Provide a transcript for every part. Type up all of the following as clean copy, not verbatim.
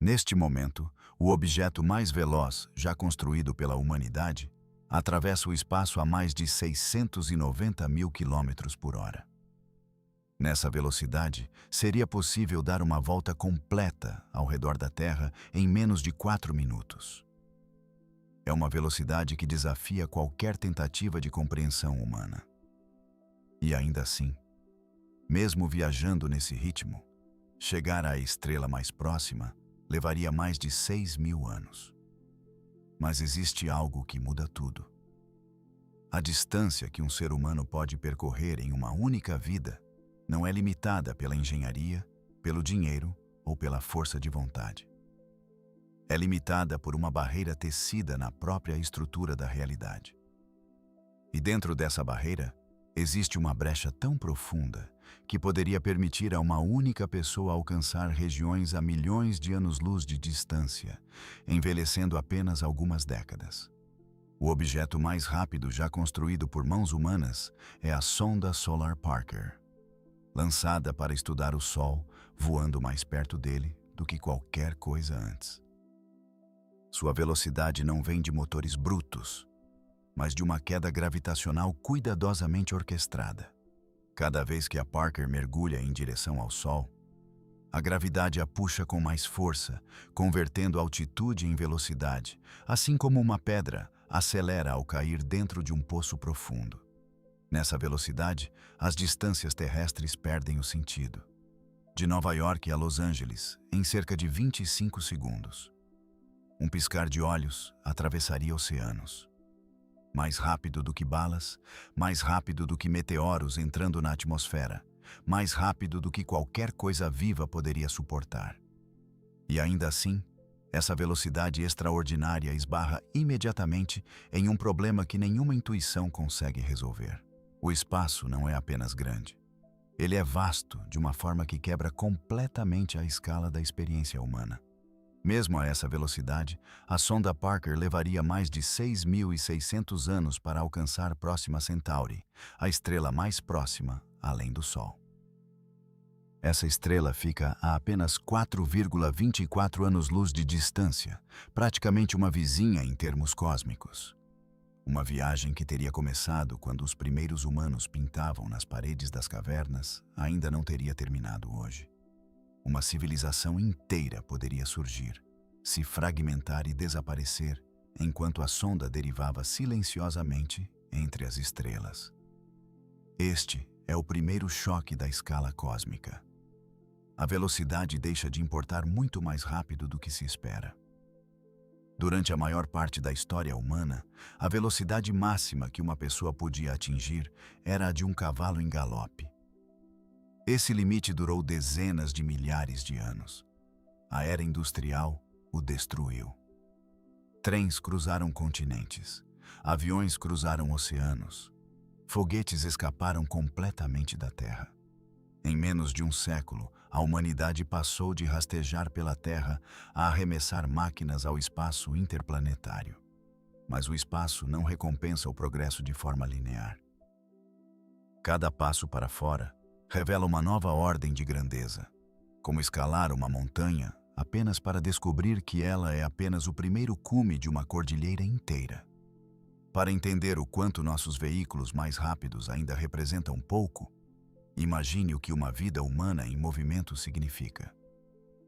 Neste momento, o objeto mais veloz já construído pela humanidade atravessa o espaço a mais de 690 mil quilômetros por hora. Nessa velocidade, seria possível dar uma volta completa ao redor da Terra em menos de 4 minutos. É uma velocidade que desafia qualquer tentativa de compreensão humana. E ainda assim, mesmo viajando nesse ritmo, chegar à estrela mais próxima levaria mais de 6.000 anos. Mas existe algo que muda tudo. A distância que um ser humano pode percorrer em uma única vida não é limitada pela engenharia, pelo dinheiro ou pela força de vontade. É limitada por uma barreira tecida na própria estrutura da realidade. E dentro dessa barreira, existe uma brecha tão profunda que poderia permitir a uma única pessoa alcançar regiões a milhões de anos-luz de distância, envelhecendo apenas algumas décadas. O objeto mais rápido já construído por mãos humanas é a sonda Solar Parker, lançada para estudar o Sol, voando mais perto dele do que qualquer coisa antes. Sua velocidade não vem de motores brutos, mas de uma queda gravitacional cuidadosamente orquestrada. Cada vez que a Parker mergulha em direção ao Sol, a gravidade a puxa com mais força, convertendo altitude em velocidade, assim como uma pedra acelera ao cair dentro de um poço profundo. Nessa velocidade, as distâncias terrestres perdem o sentido. De Nova York a Los Angeles, em cerca de 25 segundos. Um piscar de olhos atravessaria oceanos. Mais rápido do que balas, mais rápido do que meteoros entrando na atmosfera, mais rápido do que qualquer coisa viva poderia suportar. E ainda assim, essa velocidade extraordinária esbarra imediatamente em um problema que nenhuma intuição consegue resolver. O espaço não é apenas grande. Ele é vasto de uma forma que quebra completamente a escala da experiência humana. Mesmo a essa velocidade, a sonda Parker levaria mais de 6.600 anos para alcançar Próxima Centauri, a estrela mais próxima além do Sol. Essa estrela fica a apenas 4,24 anos-luz de distância, praticamente uma vizinha em termos cósmicos. Uma viagem que teria começado quando os primeiros humanos pintavam nas paredes das cavernas ainda não teria terminado hoje. Uma civilização inteira poderia surgir, se fragmentar e desaparecer, enquanto a sonda derivava silenciosamente entre as estrelas. Este é o primeiro choque da escala cósmica. A velocidade deixa de importar muito mais rápido do que se espera. Durante a maior parte da história humana, a velocidade máxima que uma pessoa podia atingir era a de um cavalo em galope. Esse limite durou dezenas de milhares de anos. A era industrial o destruiu. Trens cruzaram continentes, aviões cruzaram oceanos, foguetes escaparam completamente da Terra. Em menos de um século, a humanidade passou de rastejar pela Terra a arremessar máquinas ao espaço interplanetário. Mas o espaço não recompensa o progresso de forma linear. Cada passo para fora revela uma nova ordem de grandeza, como escalar uma montanha apenas para descobrir que ela é apenas o primeiro cume de uma cordilheira inteira. Para entender o quanto nossos veículos mais rápidos ainda representam pouco, imagine o que uma vida humana em movimento significa.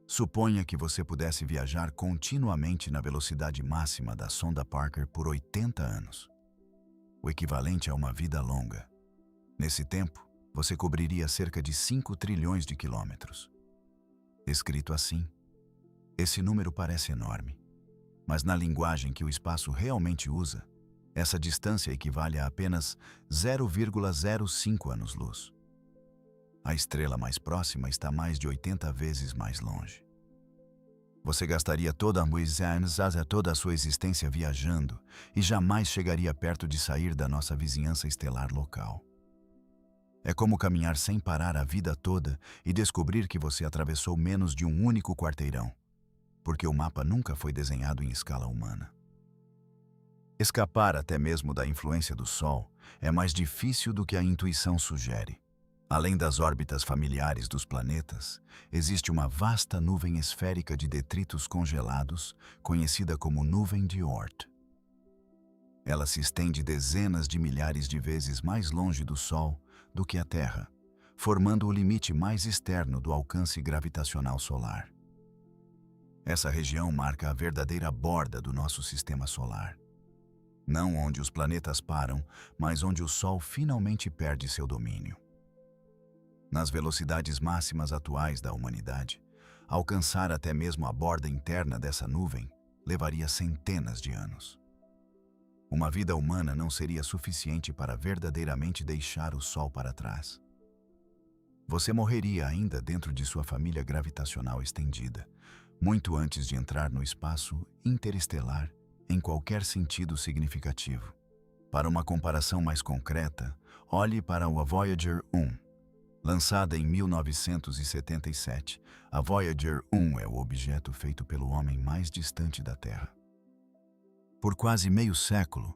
Suponha que você pudesse viajar continuamente na velocidade máxima da sonda Parker por 80 anos. O equivalente a uma vida longa. Nesse tempo, você cobriria cerca de 5 trilhões de quilômetros. Escrito assim, esse número parece enorme, mas na linguagem que o espaço realmente usa, essa distância equivale a apenas 0,05 anos-luz. A estrela mais próxima está mais de 80 vezes mais longe. Você gastaria toda a sua existência viajando e jamais chegaria perto de sair da nossa vizinhança estelar local. É como caminhar sem parar a vida toda e descobrir que você atravessou menos de um único quarteirão, porque o mapa nunca foi desenhado em escala humana. Escapar até mesmo da influência do Sol é mais difícil do que a intuição sugere. Além das órbitas familiares dos planetas, existe uma vasta nuvem esférica de detritos congelados, conhecida como nuvem de Oort. Ela se estende dezenas de milhares de vezes mais longe do Sol do que a Terra, formando o limite mais externo do alcance gravitacional solar. Essa região marca a verdadeira borda do nosso sistema solar. Não onde os planetas param, mas onde o Sol finalmente perde seu domínio. Nas velocidades máximas atuais da humanidade, alcançar até mesmo a borda interna dessa nuvem levaria centenas de anos. Uma vida humana não seria suficiente para verdadeiramente deixar o Sol para trás. Você morreria ainda dentro de sua família gravitacional estendida, muito antes de entrar no espaço interestelar em qualquer sentido significativo. Para uma comparação mais concreta, olhe para a Voyager 1. Lançada em 1977, a Voyager 1 é o objeto feito pelo homem mais distante da Terra. Por quase meio século,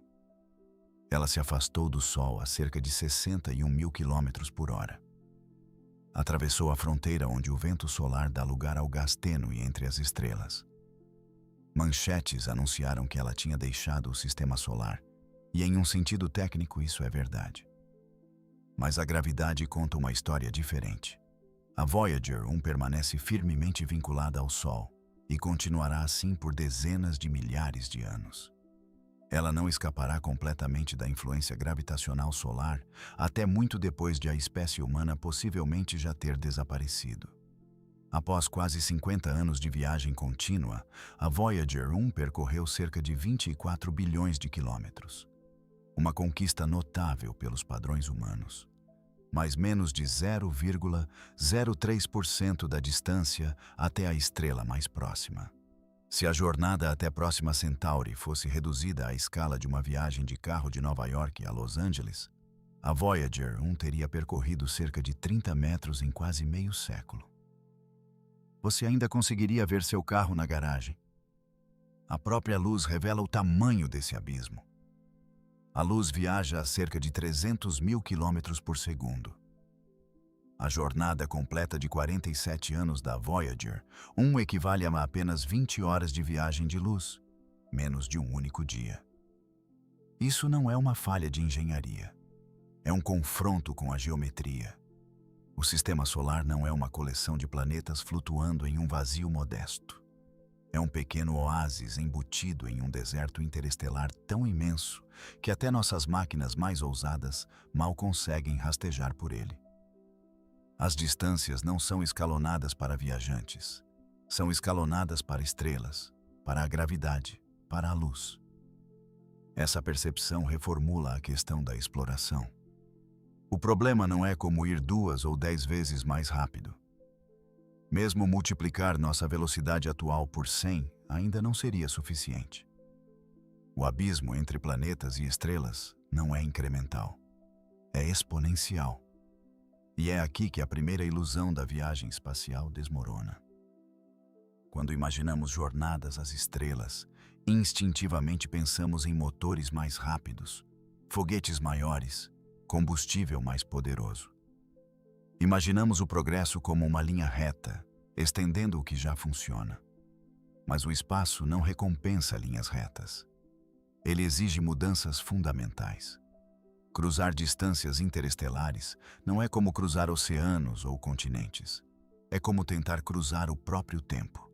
ela se afastou do Sol a cerca de 61 mil quilômetros por hora. Atravessou a fronteira onde o vento solar dá lugar ao gás tênue entre as estrelas. Manchetes anunciaram que ela tinha deixado o sistema solar, e em um sentido técnico isso é verdade. Mas a gravidade conta uma história diferente. A Voyager 1 permanece firmemente vinculada ao Sol e continuará assim por dezenas de milhares de anos. Ela não escapará completamente da influência gravitacional solar até muito depois de a espécie humana possivelmente já ter desaparecido. Após quase 50 anos de viagem contínua, a Voyager 1 percorreu cerca de 24 bilhões de quilômetros. Uma conquista notável pelos padrões humanos. Mas menos de 0,03% da distância até a estrela mais próxima. Se a jornada até Próxima Centauri fosse reduzida à escala de uma viagem de carro de Nova York a Los Angeles, a Voyager 1 teria percorrido cerca de 30 metros em quase meio século. Você ainda conseguiria ver seu carro na garagem. A própria luz revela o tamanho desse abismo. A luz viaja a cerca de 300 mil quilômetros por segundo. A jornada completa de 47 anos da Voyager 1 equivale a apenas 20 horas de viagem de luz, menos de um único dia. Isso não é uma falha de engenharia. É um confronto com a geometria. O sistema solar não é uma coleção de planetas flutuando em um vazio modesto. É um pequeno oásis embutido em um deserto interestelar tão imenso que até nossas máquinas mais ousadas mal conseguem rastejar por ele. As distâncias não são escalonadas para viajantes. São escalonadas para estrelas, para a gravidade, para a luz. Essa percepção reformula a questão da exploração. O problema não é como ir 2 ou 10 vezes mais rápido. Mesmo multiplicar nossa velocidade atual por 100 ainda não seria suficiente. O abismo entre planetas e estrelas não é incremental, é exponencial. E é aqui que a primeira ilusão da viagem espacial desmorona. Quando imaginamos jornadas às estrelas, instintivamente pensamos em motores mais rápidos, foguetes maiores, combustível mais poderoso. Imaginamos o progresso como uma linha reta, estendendo o que já funciona. Mas o espaço não recompensa linhas retas. Ele exige mudanças fundamentais. Cruzar distâncias interestelares não é como cruzar oceanos ou continentes. É como tentar cruzar o próprio tempo.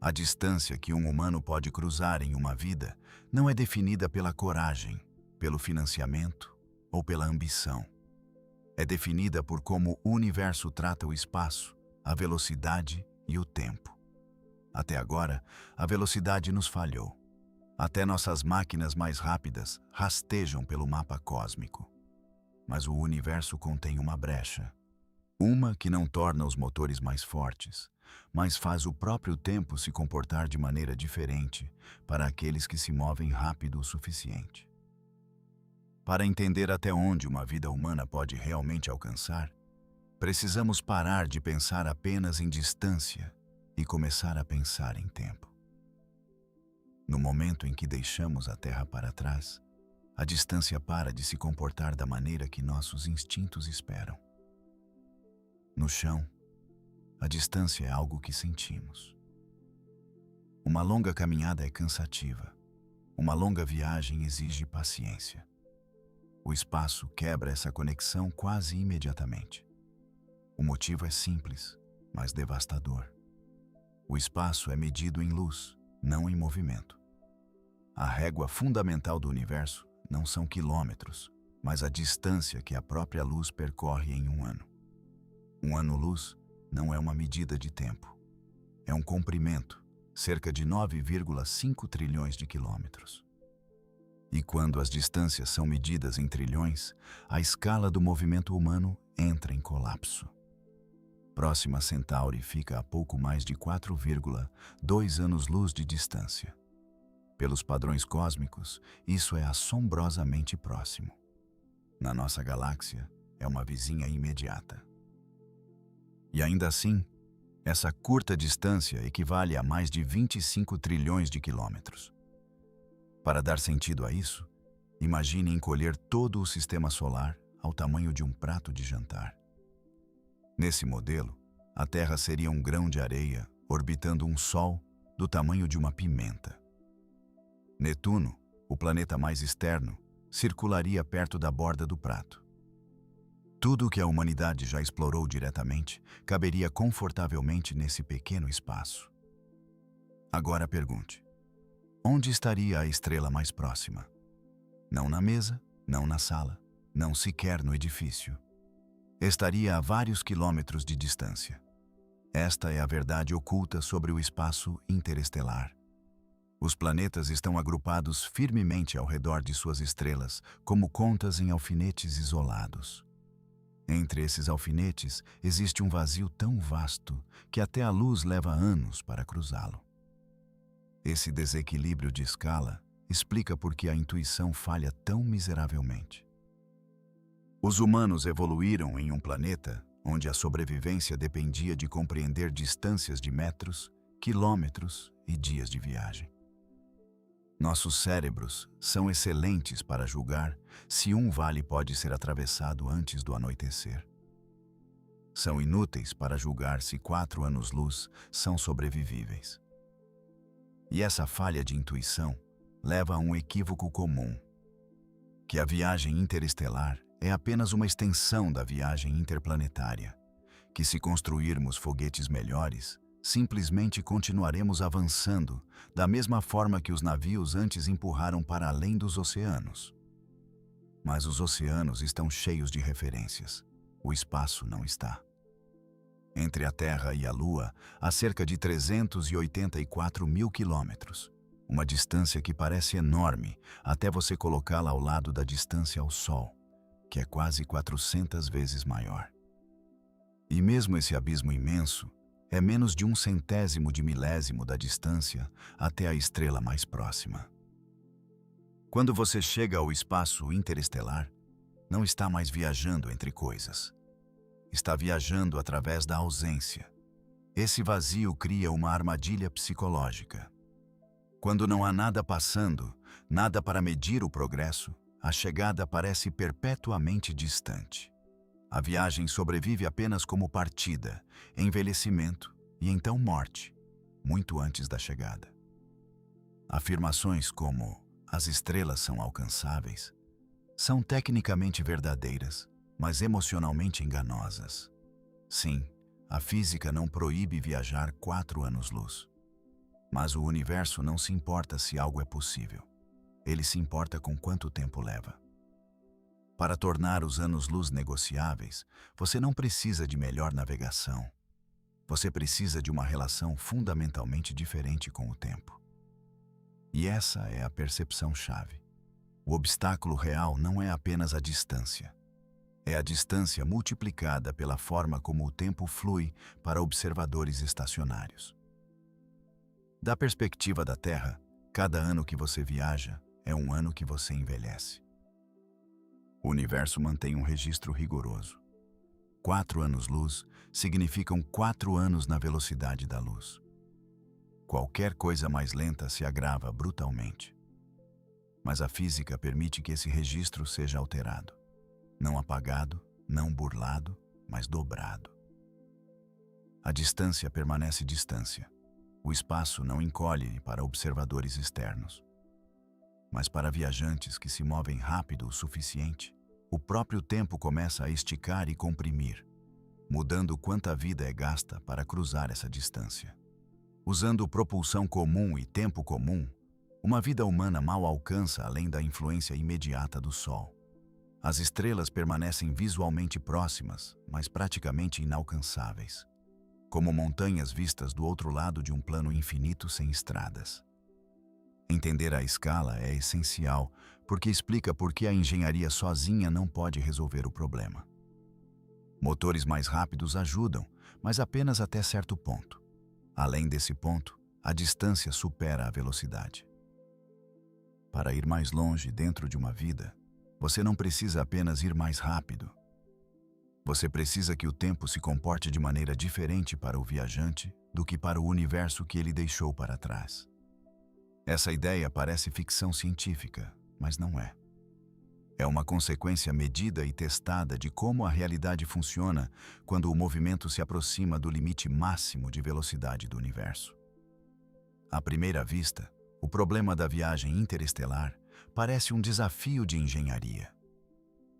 A distância que um humano pode cruzar em uma vida não é definida pela coragem, pelo financiamento ou pela ambição. É definida por como o universo trata o espaço, a velocidade e o tempo. Até agora, a velocidade nos falhou. Até nossas máquinas mais rápidas rastejam pelo mapa cósmico. Mas o universo contém uma brecha. Uma que não torna os motores mais fortes, mas faz o próprio tempo se comportar de maneira diferente para aqueles que se movem rápido o suficiente. Para entender até onde uma vida humana pode realmente alcançar, precisamos parar de pensar apenas em distância e começar a pensar em tempo. No momento em que deixamos a Terra para trás, a distância para de se comportar da maneira que nossos instintos esperam. No chão, a distância é algo que sentimos. Uma longa caminhada é cansativa. Uma longa viagem exige paciência. O espaço quebra essa conexão quase imediatamente. O motivo é simples, mas devastador. O espaço é medido em luz, não em movimento. A régua fundamental do universo não são quilômetros, mas a distância que a própria luz percorre em um ano. Um ano-luz não é uma medida de tempo. É um comprimento, cerca de 9,5 trilhões de quilômetros. E quando as distâncias são medidas em trilhões, a escala do movimento humano entra em colapso. Próxima Centauri fica a pouco mais de 4,2 anos-luz de distância. Pelos padrões cósmicos, isso é assombrosamente próximo. Na nossa galáxia, é uma vizinha imediata. E ainda assim, essa curta distância equivale a mais de 25 trilhões de quilômetros. Para dar sentido a isso, imagine encolher todo o sistema solar ao tamanho de um prato de jantar. Nesse modelo, a Terra seria um grão de areia orbitando um Sol do tamanho de uma pimenta. Netuno, o planeta mais externo, circularia perto da borda do prato. Tudo o que a humanidade já explorou diretamente caberia confortavelmente nesse pequeno espaço. Agora pergunte: onde estaria a estrela mais próxima? Não na mesa, não na sala, não sequer no edifício. Estaria a vários quilômetros de distância. Esta é a verdade oculta sobre o espaço interestelar. Os planetas estão agrupados firmemente ao redor de suas estrelas, como contas em alfinetes isolados. Entre esses alfinetes existe um vazio tão vasto que até a luz leva anos para cruzá-lo. Esse desequilíbrio de escala explica por que a intuição falha tão miseravelmente. Os humanos evoluíram em um planeta onde a sobrevivência dependia de compreender distâncias de metros, quilômetros e dias de viagem. Nossos cérebros são excelentes para julgar se um vale pode ser atravessado antes do anoitecer. São inúteis para julgar se 4 anos-luz são sobrevivíveis. E essa falha de intuição leva a um equívoco comum, que a viagem interestelar é apenas uma extensão da viagem interplanetária, que se construirmos foguetes melhores, simplesmente continuaremos avançando da mesma forma que os navios antes empurraram para além dos oceanos. Mas os oceanos estão cheios de referências. O espaço não está. Entre a Terra e a Lua, há cerca de 384 mil quilômetros, uma distância que parece enorme até você colocá-la ao lado da distância ao Sol, que é quase 400 vezes maior. E mesmo esse abismo imenso é menos de 1/100º de milésimo da distância até a estrela mais próxima. Quando você chega ao espaço interestelar, não está mais viajando entre coisas. Está viajando através da ausência. Esse vazio cria uma armadilha psicológica. Quando não há nada passando, nada para medir o progresso, a chegada parece perpetuamente distante. A viagem sobrevive apenas como partida, envelhecimento e então morte, muito antes da chegada. Afirmações como "as estrelas são alcançáveis" são tecnicamente verdadeiras, mas emocionalmente enganosas. Sim, a física não proíbe viajar 4 anos-luz. Mas o universo não se importa se algo é possível. Ele se importa com quanto tempo leva. Para tornar os anos-luz negociáveis, você não precisa de melhor navegação. Você precisa de uma relação fundamentalmente diferente com o tempo. E essa é a percepção-chave. O obstáculo real não é apenas a distância. É a distância multiplicada pela forma como o tempo flui para observadores estacionários. Da perspectiva da Terra, cada ano que você viaja é um ano que você envelhece. O universo mantém um registro rigoroso. 4 anos-luz significam 4 anos na velocidade da luz. Qualquer coisa mais lenta se agrava brutalmente. Mas a física permite que esse registro seja alterado. Não apagado, não burlado, mas dobrado. A distância permanece distância. O espaço não encolhe para observadores externos. Mas para viajantes que se movem rápido o suficiente, o próprio tempo começa a esticar e comprimir, mudando quanta vida é gasta para cruzar essa distância. Usando propulsão comum e tempo comum, uma vida humana mal alcança além da influência imediata do Sol. As estrelas permanecem visualmente próximas, mas praticamente inalcançáveis, como montanhas vistas do outro lado de um plano infinito sem estradas. Entender a escala é essencial, porque explica por que a engenharia sozinha não pode resolver o problema. Motores mais rápidos ajudam, mas apenas até certo ponto. Além desse ponto, a distância supera a velocidade. Para ir mais longe dentro de uma vida, você não precisa apenas ir mais rápido. Você precisa que o tempo se comporte de maneira diferente para o viajante do que para o universo que ele deixou para trás. Essa ideia parece ficção científica, mas não é. É uma consequência medida e testada de como a realidade funciona quando o movimento se aproxima do limite máximo de velocidade do universo. À primeira vista, o problema da viagem interestelar parece um desafio de engenharia.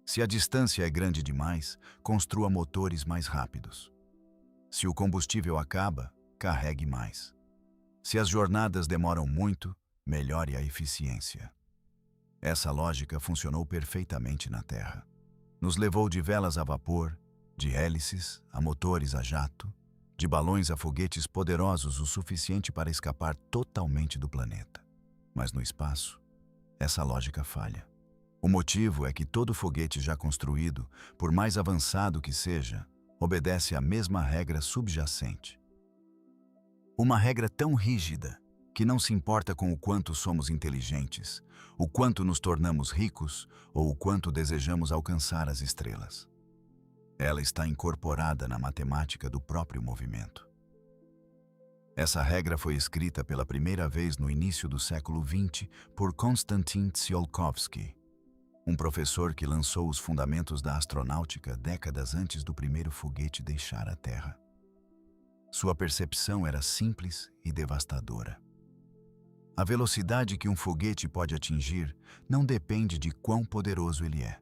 Se a distância é grande demais, construa motores mais rápidos. Se o combustível acaba, carregue mais. Se as jornadas demoram muito, melhore a eficiência. Essa lógica funcionou perfeitamente na Terra. Nos levou de velas a vapor, de hélices a motores a jato, de balões a foguetes poderosos o suficiente para escapar totalmente do planeta. Mas no espaço, essa lógica falha. O motivo é que todo foguete já construído, por mais avançado que seja, obedece à mesma regra subjacente. Uma regra tão rígida que não se importa com o quanto somos inteligentes, o quanto nos tornamos ricos ou o quanto desejamos alcançar as estrelas. Ela está incorporada na matemática do próprio movimento. Essa regra foi escrita pela primeira vez no início do século XX por Konstantin Tsiolkovsky, um professor que lançou os fundamentos da astronáutica décadas antes do primeiro foguete deixar a Terra. Sua percepção era simples e devastadora. A velocidade que um foguete pode atingir não depende de quão poderoso ele é,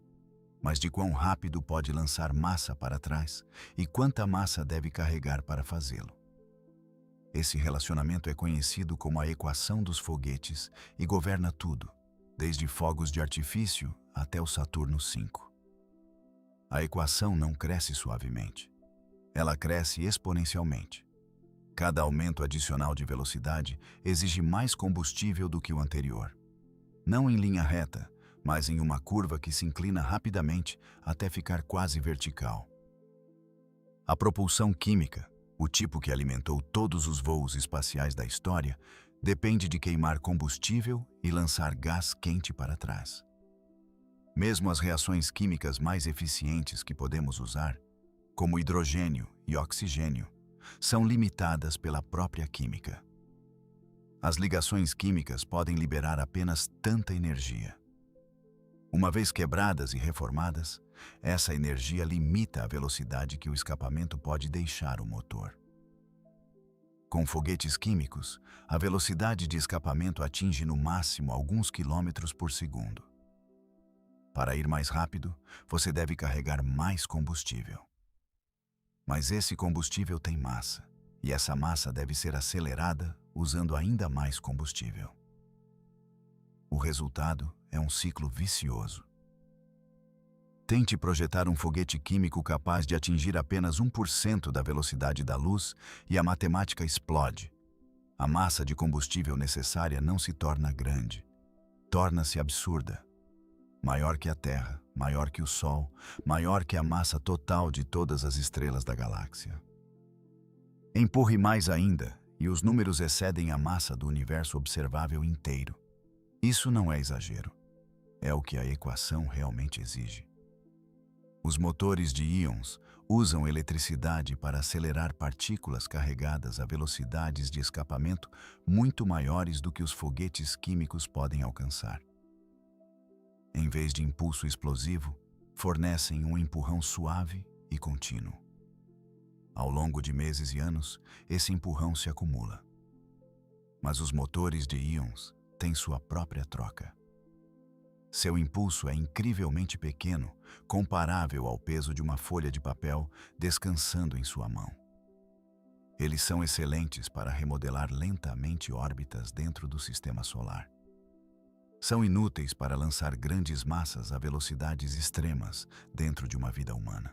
mas de quão rápido pode lançar massa para trás e quanta massa deve carregar para fazê-lo. Esse relacionamento é conhecido como a equação dos foguetes e governa tudo, desde fogos de artifício até o Saturno V. A equação não cresce suavemente. Ela cresce exponencialmente. Cada aumento adicional de velocidade exige mais combustível do que o anterior. Não em linha reta, mas em uma curva que se inclina rapidamente até ficar quase vertical. A propulsão química, o tipo que alimentou todos os voos espaciais da história, depende de queimar combustível e lançar gás quente para trás. Mesmo as reações químicas mais eficientes que podemos usar, como hidrogênio e oxigênio, são limitadas pela própria química. As ligações químicas podem liberar apenas tanta energia. Uma vez quebradas e reformadas, essa energia limita a velocidade que o escapamento pode deixar o motor. Com foguetes químicos, a velocidade de escapamento atinge no máximo alguns quilômetros por segundo. Para ir mais rápido, você deve carregar mais combustível. Mas esse combustível tem massa, e essa massa deve ser acelerada usando ainda mais combustível. O resultado é um ciclo vicioso. Tente projetar um foguete químico capaz de atingir apenas 1% da velocidade da luz e a matemática explode. A massa de combustível necessária não se torna grande, torna-se absurda. Maior que a Terra, maior que o Sol, maior que a massa total de todas as estrelas da galáxia. Empurre mais ainda, e os números excedem a massa do universo observável inteiro. Isso não é exagero. É o que a equação realmente exige. Os motores de íons usam eletricidade para acelerar partículas carregadas a velocidades de escapamento muito maiores do que os foguetes químicos podem alcançar. Em vez de impulso explosivo, fornecem um empurrão suave e contínuo. Ao longo de meses e anos, esse empurrão se acumula. Mas os motores de íons têm sua própria troca. Seu impulso é incrivelmente pequeno, comparável ao peso de uma folha de papel descansando em sua mão. Eles são excelentes para remodelar lentamente órbitas dentro do sistema solar. São inúteis para lançar grandes massas a velocidades extremas dentro de uma vida humana.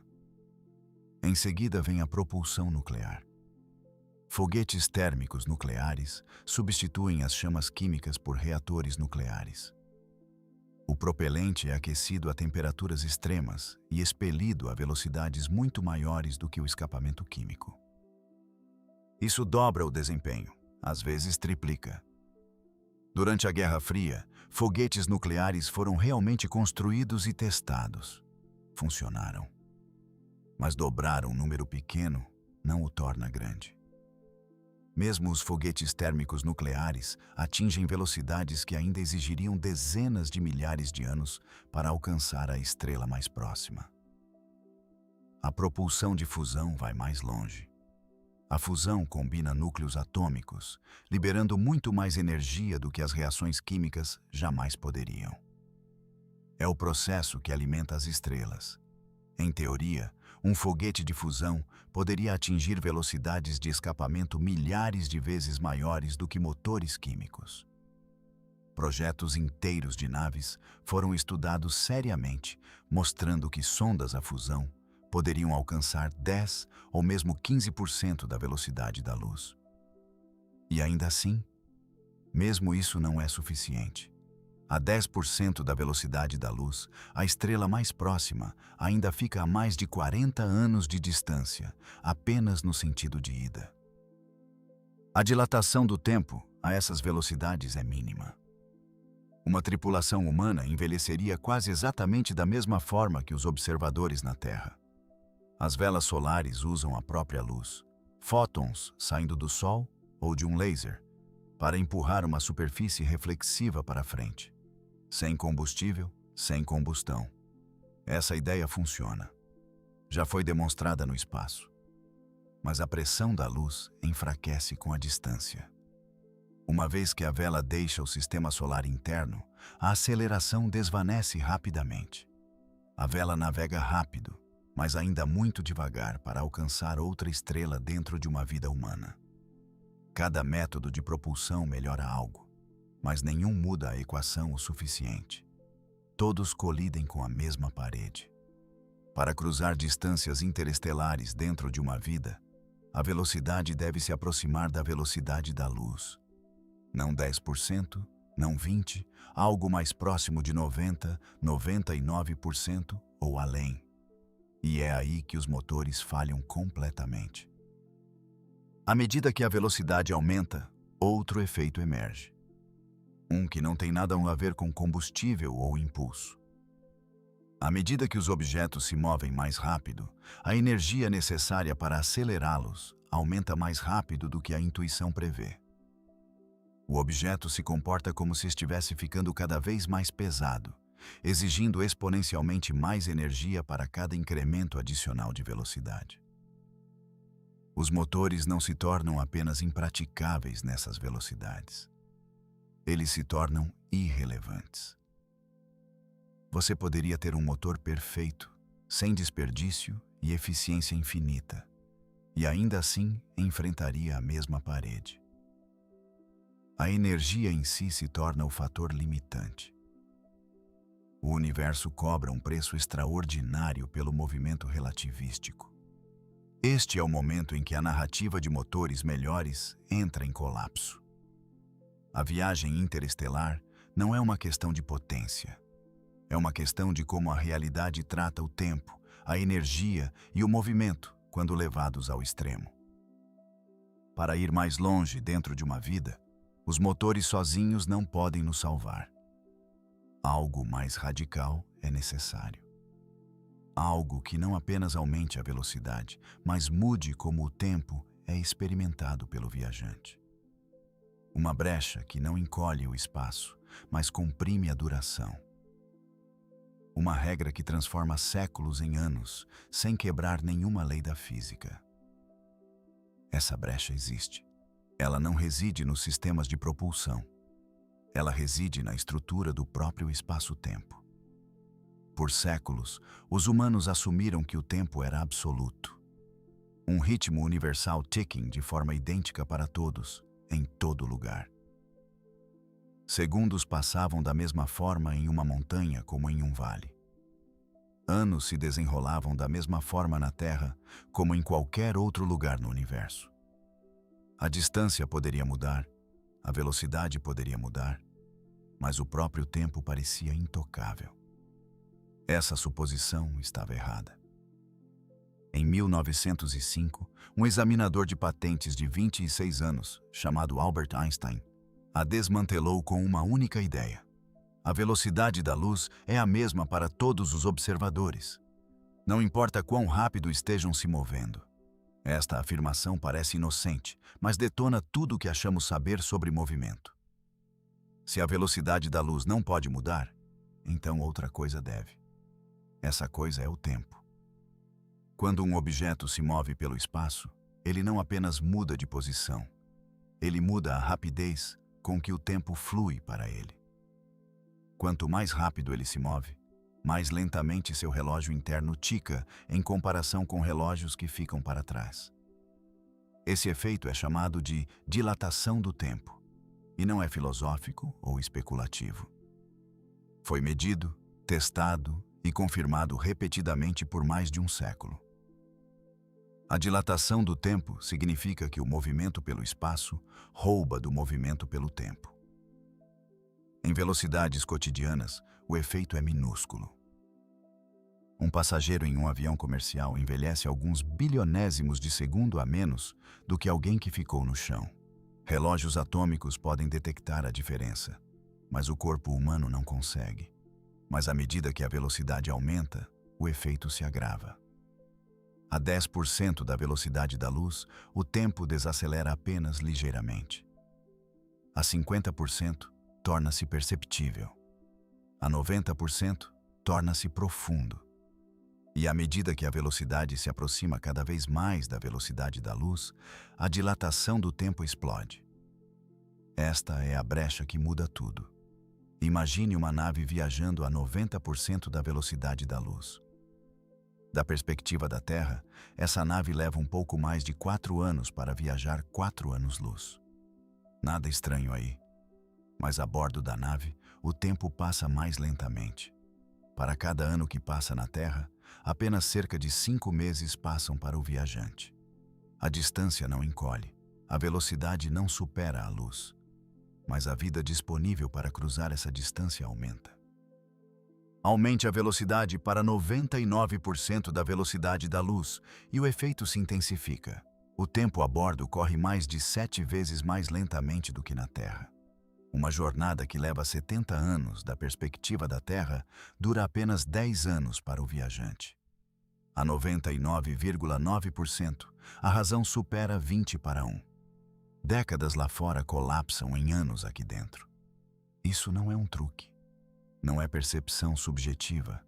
Em seguida vem a propulsão nuclear. Foguetes térmicos nucleares substituem as chamas químicas por reatores nucleares. O propelente é aquecido a temperaturas extremas e expelido a velocidades muito maiores do que o escapamento químico. Isso dobra o desempenho, às vezes triplica. Durante a Guerra Fria, foguetes nucleares foram realmente construídos e testados. Funcionaram. Mas dobrar um número pequeno não o torna grande. Mesmo os foguetes térmicos nucleares atingem velocidades que ainda exigiriam dezenas de milhares de anos para alcançar a estrela mais próxima. A propulsão de fusão vai mais longe. A fusão combina núcleos atômicos, liberando muito mais energia do que as reações químicas jamais poderiam. É o processo que alimenta as estrelas. Em teoria, um foguete de fusão poderia atingir velocidades de escapamento milhares de vezes maiores do que motores químicos. Projetos inteiros de naves foram estudados seriamente, mostrando que sondas à fusão poderiam alcançar 10 ou mesmo 15% da velocidade da luz. E ainda assim, mesmo isso não é suficiente. A 10% da velocidade da luz, a estrela mais próxima ainda fica a mais de 40 anos de distância, apenas no sentido de ida. A dilatação do tempo a essas velocidades é mínima. Uma tripulação humana envelheceria quase exatamente da mesma forma que os observadores na Terra. As velas solares usam a própria luz, fótons saindo do Sol ou de um laser, para empurrar uma superfície reflexiva para frente. Sem combustível, sem combustão. Essa ideia funciona. Já foi demonstrada no espaço. Mas a pressão da luz enfraquece com a distância. Uma vez que a vela deixa o sistema solar interno, a aceleração desvanece rapidamente. A vela navega rápido, mas ainda muito devagar para alcançar outra estrela dentro de uma vida humana. Cada método de propulsão melhora algo, mas nenhum muda a equação o suficiente. Todos colidem com a mesma parede. Para cruzar distâncias interestelares dentro de uma vida, a velocidade deve se aproximar da velocidade da luz. Não 10%, não 20%, algo mais próximo de 90%, 99% ou além. E é aí que os motores falham completamente. À medida que a velocidade aumenta, outro efeito emerge. Um que não tem nada a ver com combustível ou impulso. À medida que os objetos se movem mais rápido, a energia necessária para acelerá-los aumenta mais rápido do que a intuição prevê. O objeto se comporta como se estivesse ficando cada vez mais pesado, exigindo exponencialmente mais energia para cada incremento adicional de velocidade. Os motores não se tornam apenas impraticáveis nessas velocidades. Eles se tornam irrelevantes. Você poderia ter um motor perfeito, sem desperdício e eficiência infinita, e ainda assim enfrentaria a mesma parede. A energia em si se torna o fator limitante. O universo cobra um preço extraordinário pelo movimento relativístico. Este é o momento em que a narrativa de motores melhores entra em colapso. A viagem interestelar não é uma questão de potência. É uma questão de como a realidade trata o tempo, a energia e o movimento quando levados ao extremo. Para ir mais longe dentro de uma vida, os motores sozinhos não podem nos salvar. Algo mais radical é necessário. Algo que não apenas aumente a velocidade, mas mude como o tempo é experimentado pelo viajante. Uma brecha que não encolhe o espaço, mas comprime a duração. Uma regra que transforma séculos em anos, sem quebrar nenhuma lei da física. Essa brecha existe. Ela não reside nos sistemas de propulsão. Ela reside na estrutura do próprio espaço-tempo. Por séculos, os humanos assumiram que o tempo era absoluto. Um ritmo universal ticking de forma idêntica para todos, em todo lugar. Segundos passavam da mesma forma em uma montanha como em um vale. Anos se desenrolavam da mesma forma na Terra como em qualquer outro lugar no universo. A distância poderia mudar, a velocidade poderia mudar, mas o próprio tempo parecia intocável. Essa suposição estava errada. Em 1905, um examinador de patentes de 26 anos, chamado Albert Einstein, a desmantelou com uma única ideia. A velocidade da luz é a mesma para todos os observadores. Não importa quão rápido estejam se movendo. Esta afirmação parece inocente, mas detona tudo o que achamos saber sobre movimento. Se a velocidade da luz não pode mudar, então outra coisa deve. Essa coisa é o tempo. Quando um objeto se move pelo espaço, ele não apenas muda de posição, ele muda a rapidez com que o tempo flui para ele. Quanto mais rápido ele se move, mais lentamente seu relógio interno tica em comparação com relógios que ficam para trás. Esse efeito é chamado de dilatação do tempo, e não é filosófico ou especulativo. Foi medido, testado e confirmado repetidamente por mais de um século. A dilatação do tempo significa que o movimento pelo espaço rouba do movimento pelo tempo. Em velocidades cotidianas, o efeito é minúsculo. Um passageiro em um avião comercial envelhece alguns bilionésimos de segundo a menos do que alguém que ficou no chão. Relógios atômicos podem detectar a diferença, mas o corpo humano não consegue. Mas à medida que a velocidade aumenta, o efeito se agrava. A 10% da velocidade da luz, o tempo desacelera apenas ligeiramente. A 50%, torna-se perceptível. A 90%, torna-se profundo. E à medida que a velocidade se aproxima cada vez mais da velocidade da luz, a dilatação do tempo explode. Esta é a brecha que muda tudo. Imagine uma nave viajando a 90% da velocidade da luz. Da perspectiva da Terra, essa nave leva um pouco mais de 4 anos para viajar 4 anos-luz. Nada estranho aí. Mas a bordo da nave, o tempo passa mais lentamente. Para cada ano que passa na Terra, apenas cerca de 5 meses passam para o viajante. A distância não encolhe, a velocidade não supera a luz. Mas a vida disponível para cruzar essa distância aumenta. Aumente a velocidade para 99% da velocidade da luz e o efeito se intensifica. O tempo a bordo corre mais de 7 vezes mais lentamente do que na Terra. Uma jornada que leva 70 anos da perspectiva da Terra dura apenas 10 anos para o viajante. A 99,9%, a razão supera 20 para 1. Décadas lá fora colapsam em anos aqui dentro. Isso não é um truque. Não é percepção subjetiva.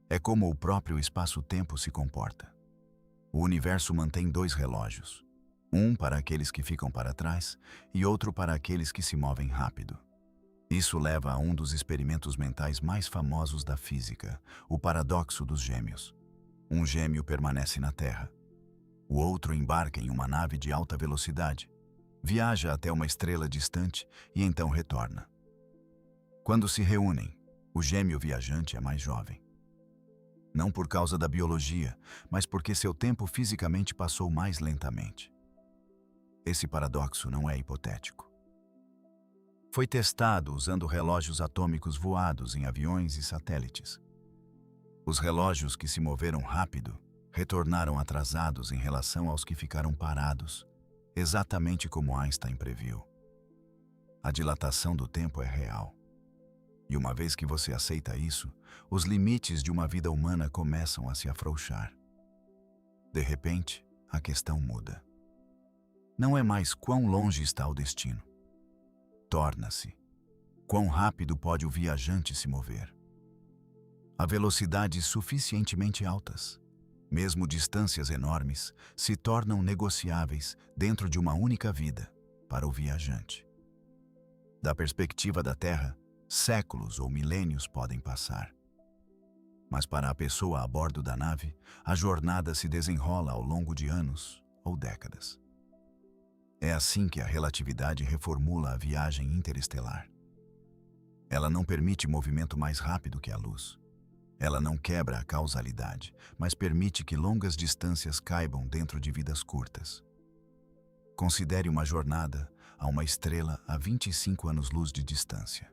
É como o próprio espaço-tempo se comporta. O universo mantém 2 relógios. Um para aqueles que ficam para trás e outro para aqueles que se movem rápido. Isso leva a um dos experimentos mentais mais famosos da física, o paradoxo dos gêmeos. Um gêmeo permanece na Terra. O outro embarca em uma nave de alta velocidade, viaja até uma estrela distante e então retorna. Quando se reúnem, o gêmeo viajante é mais jovem. Não por causa da biologia, mas porque seu tempo fisicamente passou mais lentamente. Esse paradoxo não é hipotético. Foi testado usando relógios atômicos voados em aviões e satélites. Os relógios que se moveram rápido retornaram atrasados em relação aos que ficaram parados, exatamente como Einstein previu. A dilatação do tempo é real. E uma vez que você aceita isso, os limites de uma vida humana começam a se afrouxar. De repente, a questão muda. Não é mais quão longe está o destino. Torna-se quão rápido pode o viajante se mover. A velocidades suficientemente altas, Mesmo distâncias enormes se tornam negociáveis dentro de uma única vida para o viajante. Da perspectiva da Terra, séculos ou milênios podem passar. Mas para a pessoa a bordo da nave, a jornada se desenrola ao longo de anos ou décadas. É assim que a relatividade reformula a viagem interestelar. Ela não permite movimento mais rápido que a luz. Ela não quebra a causalidade, mas permite que longas distâncias caibam dentro de vidas curtas. Considere uma jornada a uma estrela a 25 anos-luz de distância.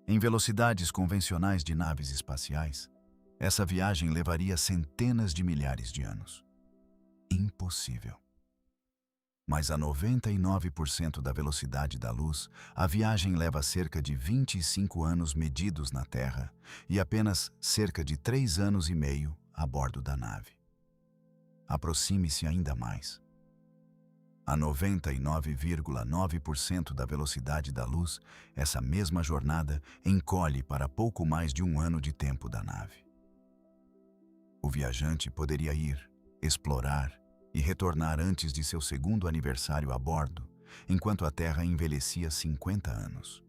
Em velocidades convencionais de naves espaciais, essa viagem levaria centenas de milhares de anos. Impossível. Mas a 99% da velocidade da luz, a viagem leva cerca de 25 anos medidos na Terra e apenas cerca de 3 anos e meio a bordo da nave. Aproxime-se ainda mais. A 99,9% da velocidade da luz, essa mesma jornada encolhe para pouco mais de 1 ano de tempo da nave. O viajante poderia ir, explorar e retornar antes de seu segundo aniversário a bordo, enquanto a Terra envelhecia 50 anos.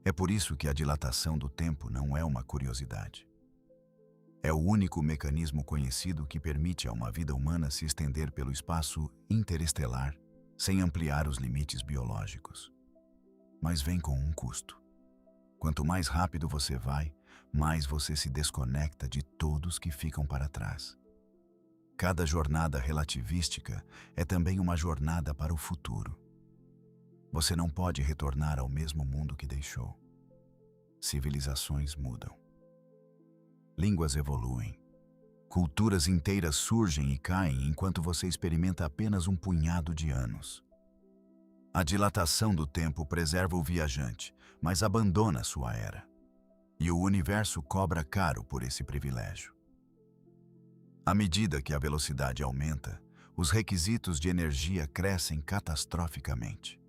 É por isso que a dilatação do tempo não é uma curiosidade. É o único mecanismo conhecido que permite a uma vida humana se estender pelo espaço interestelar sem ampliar os limites biológicos. Mas vem com um custo. Quanto mais rápido você vai, mais você se desconecta de todos que ficam para trás. Cada jornada relativística é também uma jornada para o futuro. Você não pode retornar ao mesmo mundo que deixou. Civilizações mudam. Línguas evoluem. Culturas inteiras surgem e caem enquanto você experimenta apenas um punhado de anos. A dilatação do tempo preserva o viajante, mas abandona sua era. E o universo cobra caro por esse privilégio. À medida que a velocidade aumenta, os requisitos de energia crescem catastroficamente.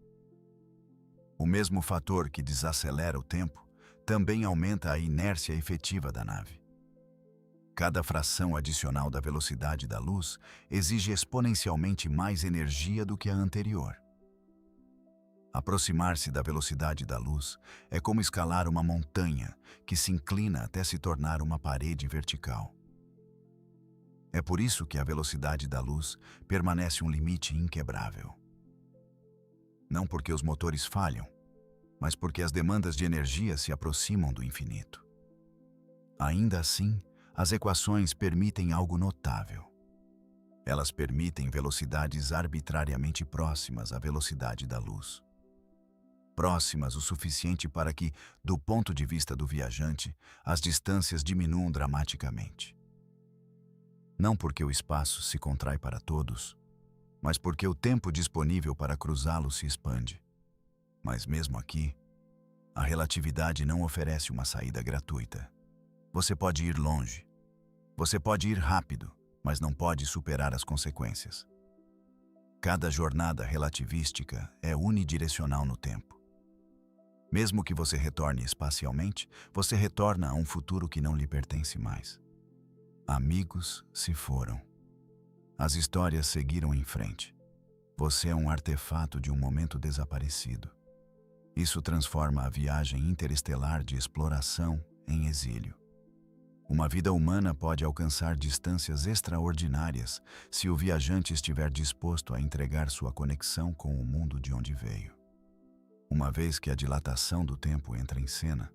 O mesmo fator que desacelera o tempo também aumenta a inércia efetiva da nave. Cada fração adicional da velocidade da luz exige exponencialmente mais energia do que a anterior. Aproximar-se da velocidade da luz é como escalar uma montanha que se inclina até se tornar uma parede vertical. É por isso que a velocidade da luz permanece um limite inquebrável. Não porque os motores falham, mas porque as demandas de energia se aproximam do infinito. Ainda assim, as equações permitem algo notável. Elas permitem velocidades arbitrariamente próximas à velocidade da luz. Próximas o suficiente para que, do ponto de vista do viajante, as distâncias diminuam dramaticamente. Não porque o espaço se contrai para todos, mas porque o tempo disponível para cruzá-lo se expande. Mas mesmo aqui, a relatividade não oferece uma saída gratuita. Você pode ir longe. Você pode ir rápido, mas não pode superar as consequências. Cada jornada relativística é unidirecional no tempo. Mesmo que você retorne espacialmente, você retorna a um futuro que não lhe pertence mais. Amigos se foram. As histórias seguiram em frente. Você é um artefato de um momento desaparecido. Isso transforma a viagem interestelar de exploração em exílio. Uma vida humana pode alcançar distâncias extraordinárias se o viajante estiver disposto a entregar sua conexão com o mundo de onde veio. Uma vez que a dilatação do tempo entra em cena,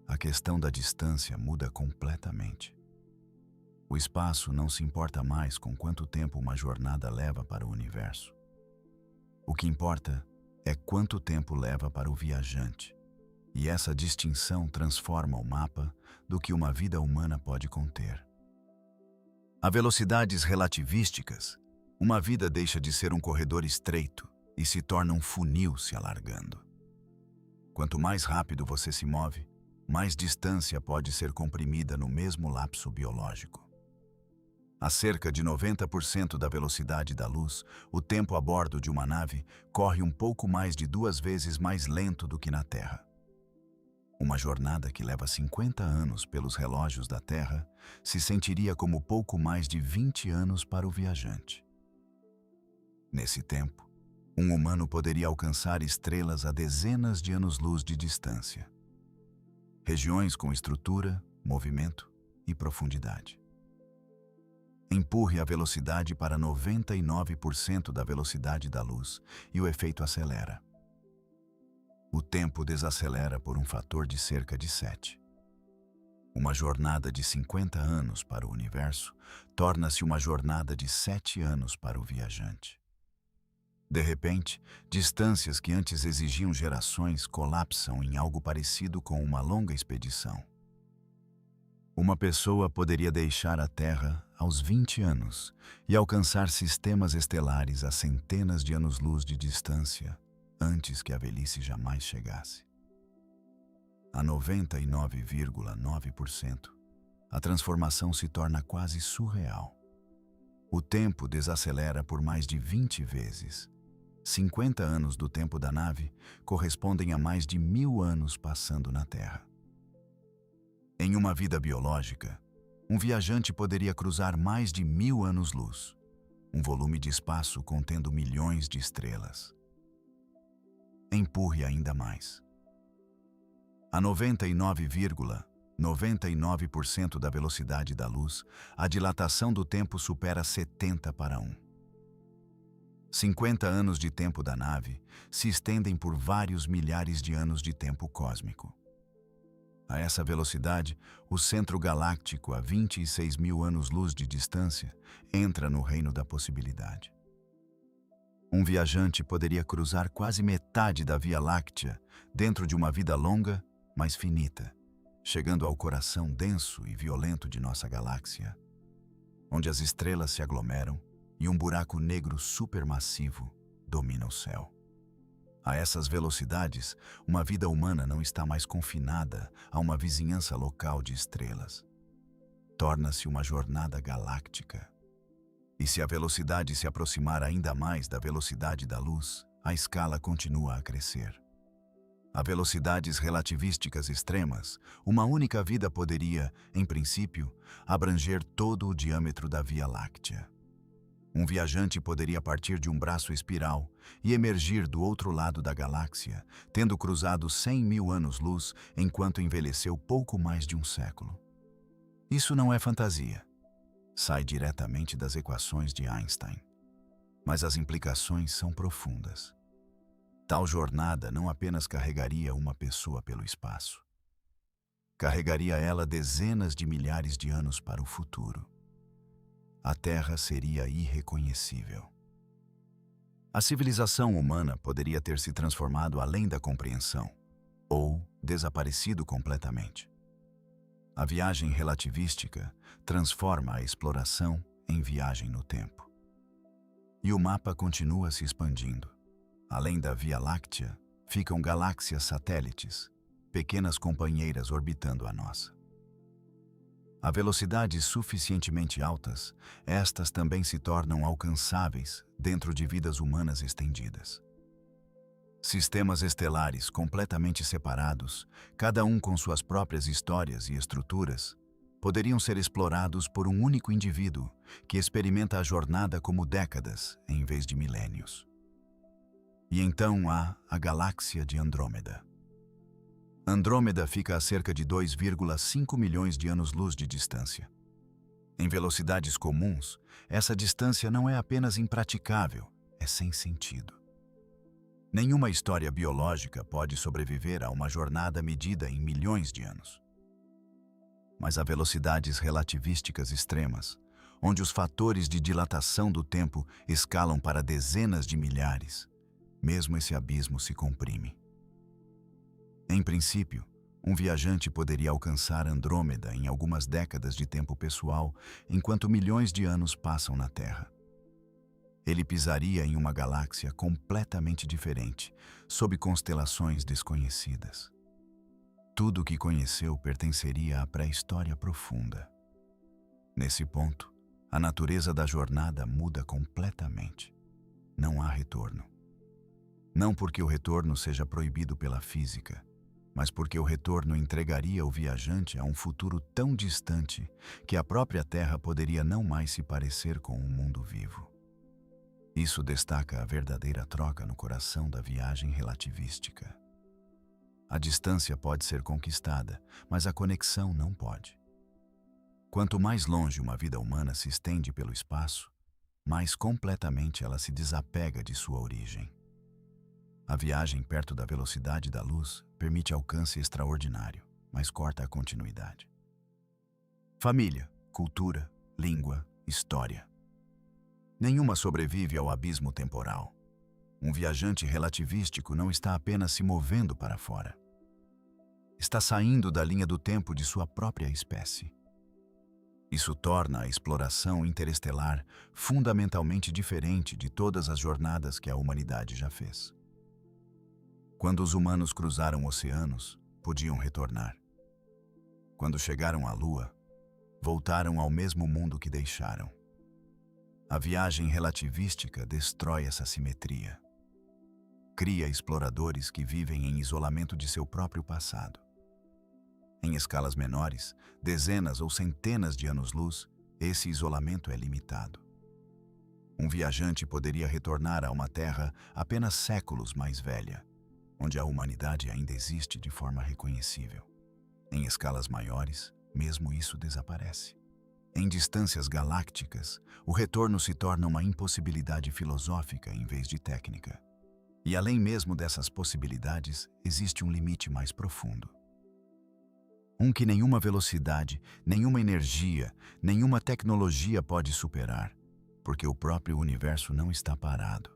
a questão da distância muda completamente. O espaço não se importa mais com quanto tempo uma jornada leva para o universo. O que importa é quanto tempo leva para o viajante, e essa distinção transforma o mapa do que uma vida humana pode conter. A velocidades relativísticas, uma vida deixa de ser um corredor estreito e se torna um funil se alargando. Quanto mais rápido você se move, mais distância pode ser comprimida no mesmo lapso biológico. A cerca de 90% da velocidade da luz, o tempo a bordo de uma nave corre um pouco mais de 2 vezes mais lento do que na Terra. Uma jornada que leva 50 anos pelos relógios da Terra se sentiria como pouco mais de 20 anos para o viajante. Nesse tempo, um humano poderia alcançar estrelas a dezenas de anos-luz de distância. Regiões com estrutura, movimento e profundidade. Empurre a velocidade para 99% da velocidade da luz e o efeito acelera. O tempo desacelera por um fator de cerca de 7. Uma jornada de 50 anos para o universo torna-se uma jornada de 7 anos para o viajante. De repente, distâncias que antes exigiam gerações colapsam em algo parecido com uma longa expedição. Uma pessoa poderia deixar a Terra aos 20 anos e alcançar sistemas estelares a centenas de anos-luz de distância antes que a velhice jamais chegasse. A 99,9%, a transformação se torna quase surreal. O tempo desacelera por mais de 20 vezes. 50 anos do tempo da nave correspondem a mais de 1000 anos passando na Terra. Em uma vida biológica, um viajante poderia cruzar mais de 1000 anos-luz, um volume de espaço contendo milhões de estrelas. Empurre ainda mais. A 99,99% da velocidade da luz, a dilatação do tempo supera 70 para 1. 50 anos de tempo da nave se estendem por vários milhares de anos de tempo cósmico. A essa velocidade, o centro galáctico, a 26 mil anos-luz de distância, entra no reino da possibilidade. Um viajante poderia cruzar quase metade da Via Láctea dentro de uma vida longa, mas finita, chegando ao coração denso e violento de nossa galáxia, onde as estrelas se aglomeram e um buraco negro supermassivo domina o céu. A essas velocidades, uma vida humana não está mais confinada a uma vizinhança local de estrelas. Torna-se uma jornada galáctica. E se a velocidade se aproximar ainda mais da velocidade da luz, a escala continua a crescer. A velocidades relativísticas extremas, uma única vida poderia, em princípio, abranger todo o diâmetro da Via Láctea. Um viajante poderia partir de um braço espiral e emergir do outro lado da galáxia, tendo cruzado 100 mil anos-luz enquanto envelheceu pouco mais de um século. Isso não é fantasia. Sai diretamente das equações de Einstein. Mas as implicações são profundas. Tal jornada não apenas carregaria uma pessoa pelo espaço. Carregaria ela dezenas de milhares de anos para o futuro. A Terra seria irreconhecível. A civilização humana poderia ter se transformado além da compreensão, ou desaparecido completamente. A viagem relativística transforma a exploração em viagem no tempo. E o mapa continua se expandindo. Além da Via Láctea, ficam galáxias satélites, pequenas companheiras orbitando a nossa. A velocidades suficientemente altas, estas também se tornam alcançáveis dentro de vidas humanas estendidas. Sistemas estelares completamente separados, cada um com suas próprias histórias e estruturas, poderiam ser explorados por um único indivíduo que experimenta a jornada como décadas em vez de milênios. E então há a galáxia de Andrômeda. Andrômeda fica a cerca de 2,5 milhões de anos-luz de distância. Em velocidades comuns, essa distância não é apenas impraticável, é sem sentido. Nenhuma história biológica pode sobreviver a uma jornada medida em milhões de anos. Mas a velocidades relativísticas extremas, onde os fatores de dilatação do tempo escalam para dezenas de milhares, mesmo esse abismo se comprime. Em princípio, um viajante poderia alcançar Andrômeda em algumas décadas de tempo pessoal, enquanto milhões de anos passam na Terra. Ele pisaria em uma galáxia completamente diferente, sob constelações desconhecidas. Tudo o que conheceu pertenceria à pré-história profunda. Nesse ponto, a natureza da jornada muda completamente. Não há retorno. Não porque o retorno seja proibido pela física, mas porque o retorno entregaria o viajante a um futuro tão distante que a própria Terra poderia não mais se parecer com um mundo vivo. Isso destaca a verdadeira troca no coração da viagem relativística. A distância pode ser conquistada, mas a conexão não pode. Quanto mais longe uma vida humana se estende pelo espaço, mais completamente ela se desapega de sua origem. A viagem perto da velocidade da luz permite alcance extraordinário, mas corta a continuidade. Família, cultura, língua, história. Nenhuma sobrevive ao abismo temporal. Um viajante relativístico não está apenas se movendo para fora. Está saindo da linha do tempo de sua própria espécie. Isso torna a exploração interestelar fundamentalmente diferente de todas as jornadas que a humanidade já fez. Quando os humanos cruzaram oceanos, podiam retornar. Quando chegaram à Lua, voltaram ao mesmo mundo que deixaram. A viagem relativística destrói essa simetria. Cria exploradores que vivem em isolamento de seu próprio passado. Em escalas menores, dezenas ou centenas de anos-luz, esse isolamento é limitado. Um viajante poderia retornar a uma Terra apenas séculos mais velha, onde a humanidade ainda existe de forma reconhecível. Em escalas maiores, mesmo isso desaparece. Em distâncias galácticas, o retorno se torna uma impossibilidade filosófica em vez de técnica. E além mesmo dessas possibilidades, existe um limite mais profundo. Um que nenhuma velocidade, nenhuma energia, nenhuma tecnologia pode superar, porque o próprio universo não está parado.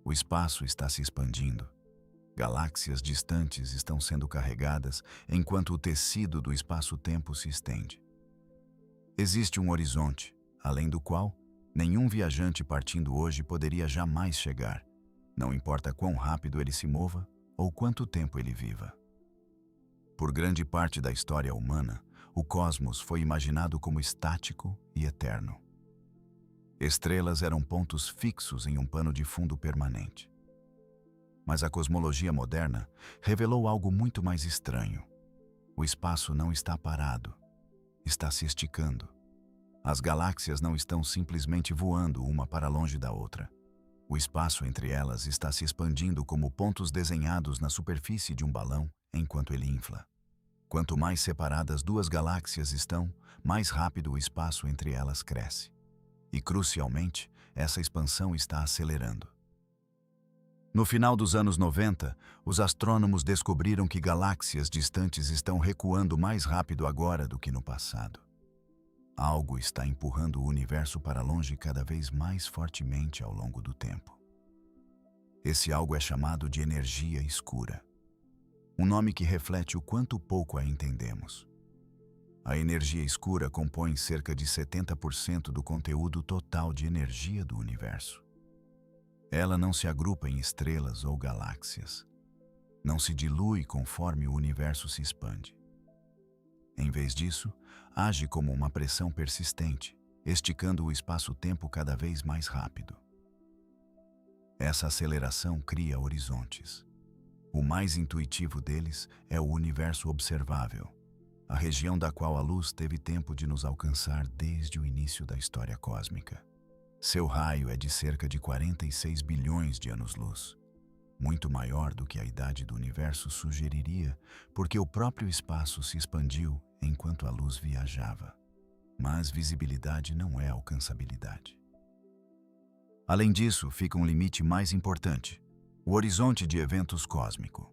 O espaço está se expandindo. Galáxias distantes estão sendo carregadas enquanto o tecido do espaço-tempo se estende. Existe um horizonte, além do qual nenhum viajante partindo hoje poderia jamais chegar, não importa quão rápido ele se mova ou quanto tempo ele viva. Por grande parte da história humana, o cosmos foi imaginado como estático e eterno. Estrelas eram pontos fixos em um pano de fundo permanente. Mas a cosmologia moderna revelou algo muito mais estranho. O espaço não está parado, está se esticando. As galáxias não estão simplesmente voando uma para longe da outra. O espaço entre elas está se expandindo como pontos desenhados na superfície de um balão enquanto ele infla. Quanto mais separadas duas galáxias estão, mais rápido o espaço entre elas cresce. E, crucialmente, essa expansão está acelerando. No final dos anos 90, os astrônomos descobriram que galáxias distantes estão recuando mais rápido agora do que no passado. Algo está empurrando o universo para longe cada vez mais fortemente ao longo do tempo. Esse algo é chamado de energia escura. Um nome que reflete o quanto pouco a entendemos. A energia escura compõe cerca de 70% do conteúdo total de energia do universo. Ela não se agrupa em estrelas ou galáxias. Não se dilui conforme o universo se expande. Em vez disso, age como uma pressão persistente, esticando o espaço-tempo cada vez mais rápido. Essa aceleração cria horizontes. O mais intuitivo deles é o universo observável, a região da qual a luz teve tempo de nos alcançar desde o início da história cósmica. Seu raio é de cerca de 46 bilhões de anos-luz, muito maior do que a idade do universo sugeriria, porque o próprio espaço se expandiu enquanto a luz viajava. Mas visibilidade não é alcançabilidade. Além disso, fica um limite mais importante: o horizonte de eventos cósmico.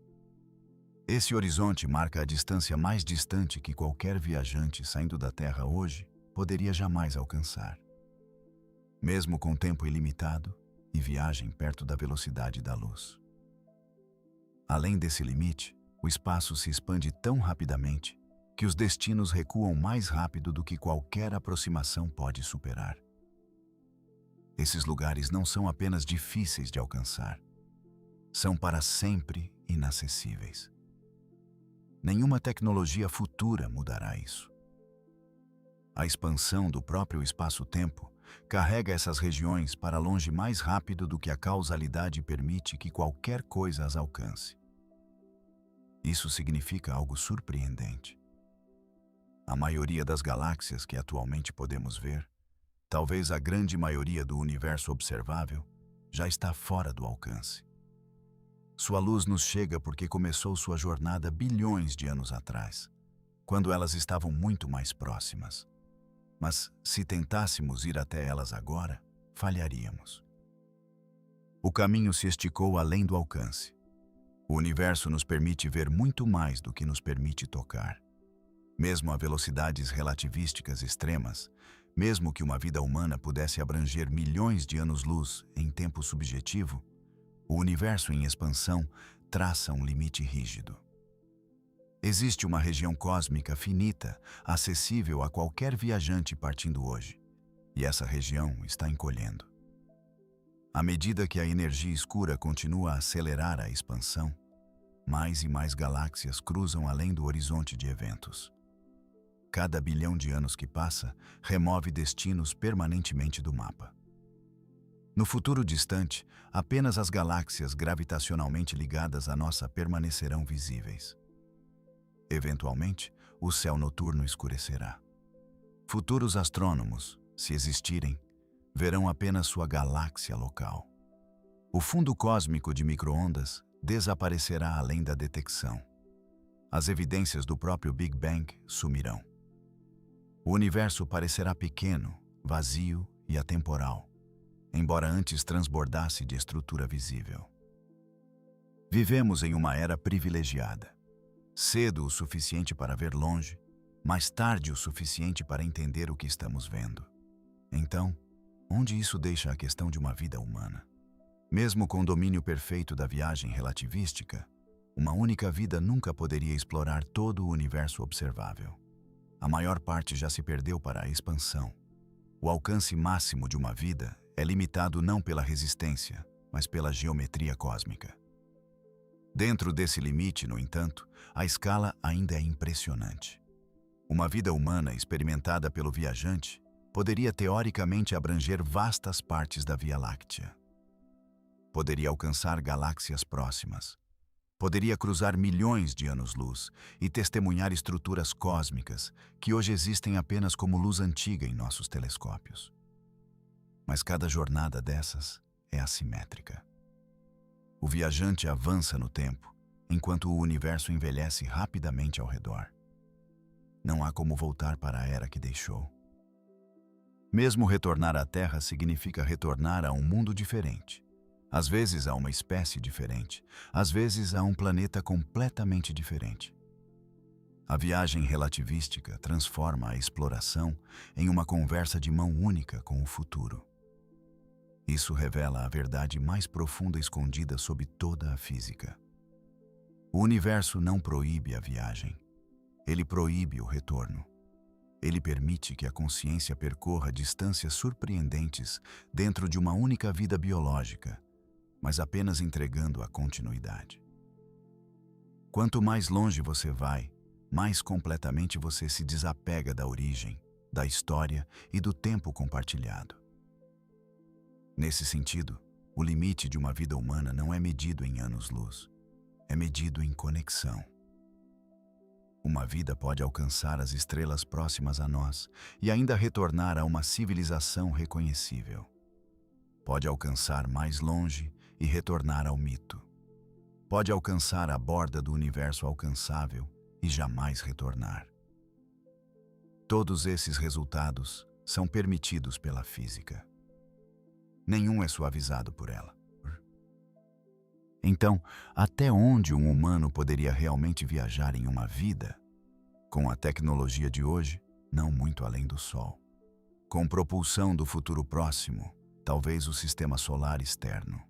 Esse horizonte marca a distância mais distante que qualquer viajante saindo da Terra hoje poderia jamais alcançar. Mesmo com tempo ilimitado e viagem perto da velocidade da luz. Além desse limite, o espaço se expande tão rapidamente que os destinos recuam mais rápido do que qualquer aproximação pode superar. Esses lugares não são apenas difíceis de alcançar, são para sempre inacessíveis. Nenhuma tecnologia futura mudará isso. A expansão do próprio espaço-tempo carrega essas regiões para longe mais rápido do que a causalidade permite que qualquer coisa as alcance. Isso significa algo surpreendente. A maioria das galáxias que atualmente podemos ver, talvez a grande maioria do universo observável, já está fora do alcance. Sua luz nos chega porque começou sua jornada bilhões de anos atrás, quando elas estavam muito mais próximas. Mas, se tentássemos ir até elas agora, falharíamos. O caminho se esticou além do alcance. O universo nos permite ver muito mais do que nos permite tocar. Mesmo a velocidades relativísticas extremas, mesmo que uma vida humana pudesse abranger milhões de anos-luz em tempo subjetivo, o universo em expansão traça um limite rígido. Existe uma região cósmica finita, acessível a qualquer viajante partindo hoje, e essa região está encolhendo. À medida que a energia escura continua a acelerar a expansão, mais e mais galáxias cruzam além do horizonte de eventos. Cada bilhão de anos que passa, remove destinos permanentemente do mapa. No futuro distante, apenas as galáxias gravitacionalmente ligadas a nossa permanecerão visíveis. Eventualmente, o céu noturno escurecerá. Futuros astrônomos, se existirem, verão apenas sua galáxia local. O fundo cósmico de micro-ondas desaparecerá além da detecção. As evidências do próprio Big Bang sumirão. O universo parecerá pequeno, vazio e atemporal, embora antes transbordasse de estrutura visível. Vivemos em uma era privilegiada. Cedo o suficiente para ver longe, mais tarde o suficiente para entender o que estamos vendo. Então, onde isso deixa a questão de uma vida humana? Mesmo com o domínio perfeito da viagem relativística, uma única vida nunca poderia explorar todo o universo observável. A maior parte já se perdeu para a expansão. O alcance máximo de uma vida é limitado não pela resistência, mas pela geometria cósmica. Dentro desse limite, no entanto, a escala ainda é impressionante. Uma vida humana experimentada pelo viajante poderia teoricamente abranger vastas partes da Via Láctea. Poderia alcançar galáxias próximas. Poderia cruzar milhões de anos-luz e testemunhar estruturas cósmicas que hoje existem apenas como luz antiga em nossos telescópios. Mas cada jornada dessas é assimétrica. O viajante avança no tempo, enquanto o universo envelhece rapidamente ao redor. Não há como voltar para a era que deixou. Mesmo retornar à Terra significa retornar a um mundo diferente. Às vezes a uma espécie diferente, às vezes a um planeta completamente diferente. A viagem relativística transforma a exploração em uma conversa de mão única com o futuro. Isso revela a verdade mais profunda escondida sob toda a física. O universo não proíbe a viagem. Ele proíbe o retorno. Ele permite que a consciência percorra distâncias surpreendentes dentro de uma única vida biológica, mas apenas entregando a continuidade. Quanto mais longe você vai, mais completamente você se desapega da origem, da história e do tempo compartilhado. Nesse sentido, o limite de uma vida humana não é medido em anos-luz, é medido em conexão. Uma vida pode alcançar as estrelas próximas a nós e ainda retornar a uma civilização reconhecível. Pode alcançar mais longe e retornar ao mito. Pode alcançar a borda do universo alcançável e jamais retornar. Todos esses resultados são permitidos pela física. Nenhum é suavizado por ela. Então, até onde um humano poderia realmente viajar em uma vida? Com a tecnologia de hoje, não muito além do Sol. Com propulsão do futuro próximo, talvez o sistema solar externo.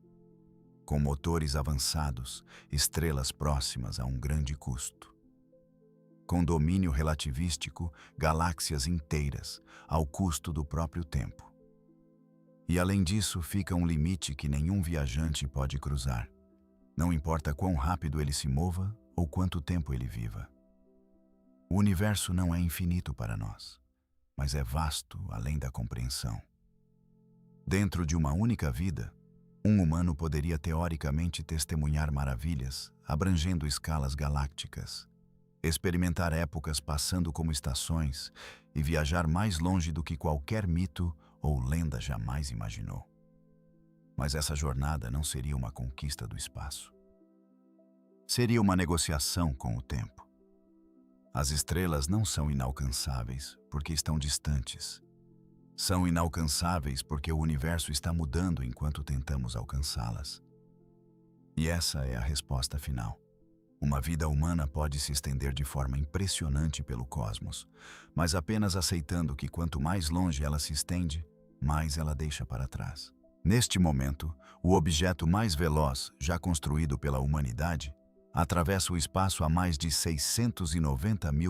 Com motores avançados, estrelas próximas a um grande custo. Com domínio relativístico, galáxias inteiras, ao custo do próprio tempo. E além disso, fica um limite que nenhum viajante pode cruzar. Não importa quão rápido ele se mova ou quanto tempo ele viva. O universo não é infinito para nós, mas é vasto além da compreensão. Dentro de uma única vida, Um humano poderia teoricamente testemunhar maravilhas, abrangendo escalas galácticas, experimentar épocas passando como estações e viajar mais longe do que qualquer mito ou lenda jamais imaginou. Mas essa jornada não seria uma conquista do espaço. Seria uma negociação com o tempo. As estrelas não são inalcançáveis porque estão distantes. São inalcançáveis porque o universo está mudando enquanto tentamos alcançá-las. E essa é a resposta final. Uma vida humana pode se estender de forma impressionante pelo cosmos, mas apenas aceitando que quanto mais longe ela se estende, mais ela deixa para trás. Neste momento, o objeto mais veloz já construído pela humanidade atravessa o espaço a mais de 690 mil